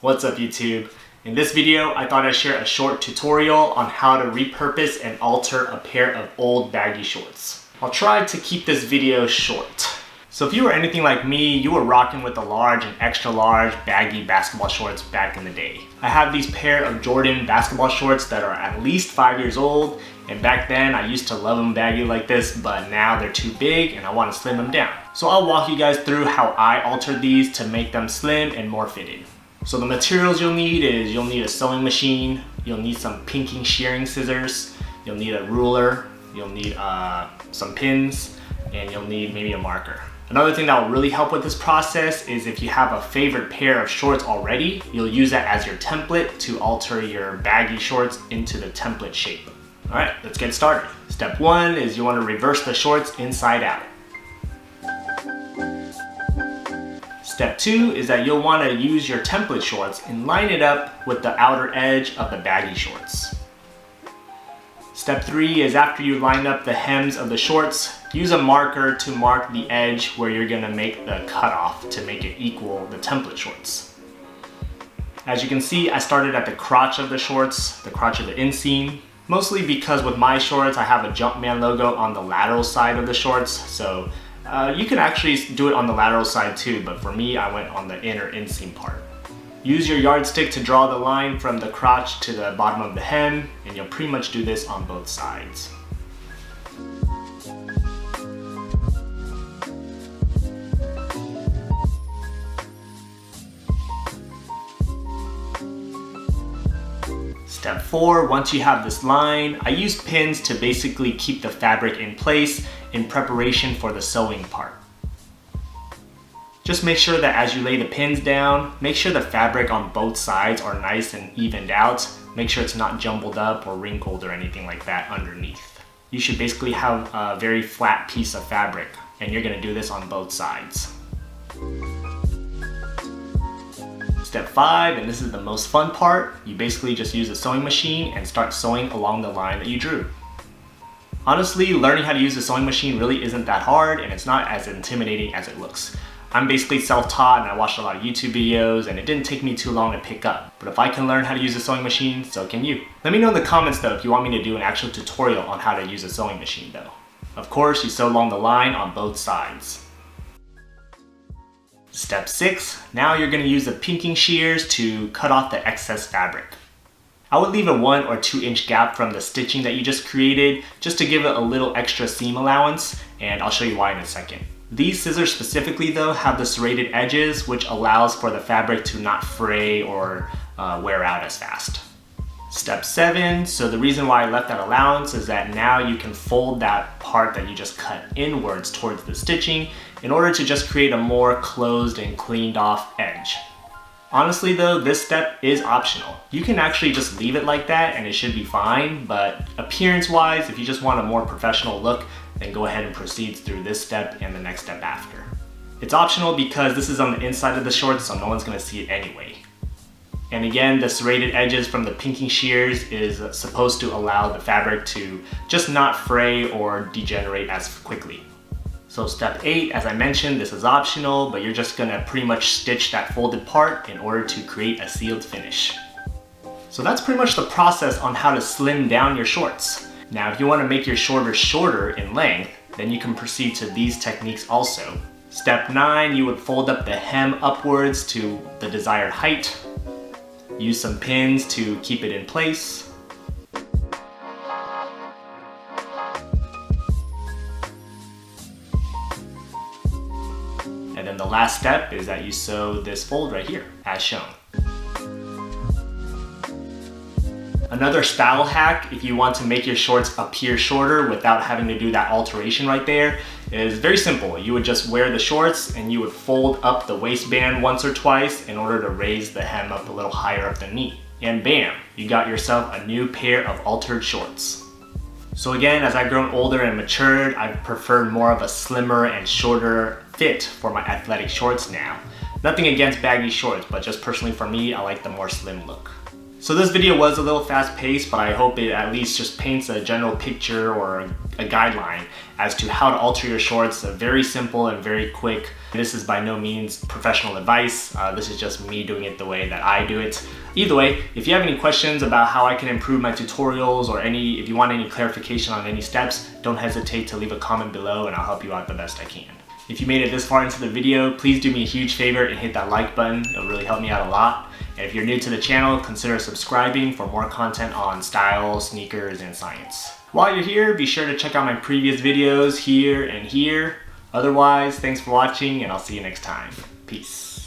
What's up YouTube? In this video, I thought I'd share a short tutorial on how to repurpose and alter a pair of old baggy shorts. I'll try to keep this video short. So if you were anything like me, you were rocking with the large and extra large baggy basketball shorts back in the day. I have these pair of Jordan basketball shorts that are at least 5 years old, and back then I used to love them baggy like this, but now they're too big and I want to slim them down. So I'll walk you guys through how I altered these to make them slim and more fitted. So the materials you'll need is you'll need a sewing machine, you'll need some pinking shearing scissors, you'll need a ruler, you'll need some pins, and you'll need maybe a marker. Another thing that will really help with this process is if you have a favorite pair of shorts already, you'll use that as your template to alter your baggy shorts into the template shape. All right, let's get started. Step 1 is you want to reverse the shorts inside out. Step 2 is that you'll want to use your template shorts and line it up with the outer edge of the baggy shorts. Step 3 is after you line up the hems of the shorts, use a marker to mark the edge where you're going to make the cutoff to make it equal the template shorts. As you can see, I started at the crotch of the shorts, the crotch of the inseam, mostly because with my shorts I have a Jumpman logo on the lateral side of the shorts, so you can actually do it on the lateral side too, but for me I went on the inner inseam part. Use your yardstick to draw the line from the crotch to the bottom of the hem, and you'll pretty much do this on both sides. Step 4, once you have this line, I use pins to basically keep the fabric in place in preparation for the sewing part. Just make sure that as you lay the pins down, make sure the fabric on both sides are nice and evened out. Make sure it's not jumbled up or wrinkled or anything like that underneath. You should basically have a very flat piece of fabric, and you're gonna do this on both sides. Step 5, and this is the most fun part, you basically just use a sewing machine and start sewing along the line that you drew. Honestly, learning how to use a sewing machine really isn't that hard, and it's not as intimidating as it looks. I'm basically self-taught and I watched a lot of YouTube videos and it didn't take me too long to pick up. But if I can learn how to use a sewing machine, so can you. Let me know in the comments though if you want me to do an actual tutorial on how to use a sewing machine though. Of course, you sew along the line on both sides. Step 6, now you're going to use the pinking shears to cut off the excess fabric. I would leave a 1 or 2 inch gap from the stitching that you just created just to give it a little extra seam allowance, and I'll show you why in a second. These scissors specifically though have the serrated edges, which allows for the fabric to not fray or wear out as fast. Step 7, so the reason why I left that allowance is that now you can fold that part that you just cut inwards towards the stitching in order to just create a more closed and cleaned off edge. Honestly though, this step is optional. You can actually just leave it like that and it should be fine, but appearance wise, if you just want a more professional look, then go ahead and proceed through this step and the next step after. It's optional because this is on the inside of the shorts, so no one's gonna see it anyway. And again, the serrated edges from the pinking shears is supposed to allow the fabric to just not fray or degenerate as quickly. So step 8, as I mentioned, this is optional, but you're just gonna pretty much stitch that folded part in order to create a sealed finish. So that's pretty much the process on how to slim down your shorts. Now, if you want to make your shorts shorter in length, then you can proceed to these techniques also. Step 9, you would fold up the hem upwards to the desired height. Use some pins to keep it in place. And then the last step is that you sew this fold right here, as shown. Another style hack, if you want to make your shorts appear shorter without having to do that alteration right there, is very simple. You would just wear the shorts and you would fold up the waistband once or twice in order to raise the hem up a little higher up the knee. And bam, you got yourself a new pair of altered shorts. So again, as I've grown older and matured, I've preferred more of a slimmer and shorter fit for my athletic shorts now. Nothing against baggy shorts, but just personally for me, I like the more slim look. So this video was a little fast paced, but I hope it at least just paints a general picture or a guideline as to how to alter your shorts. Very simple and very quick. This is by no means professional advice. This is just me doing it the way that I do it. Either way, if you have any questions about how I can improve my tutorials or if you want any clarification on any steps, don't hesitate to leave a comment below and I'll help you out the best I can. If you made it this far into the video, please do me a huge favor and hit that like button. It'll really help me out a lot. And if you're new to the channel, consider subscribing for more content on style, sneakers, and science. While you're here, be sure to check out my previous videos here and here. Otherwise, thanks for watching and I'll see you next time. Peace.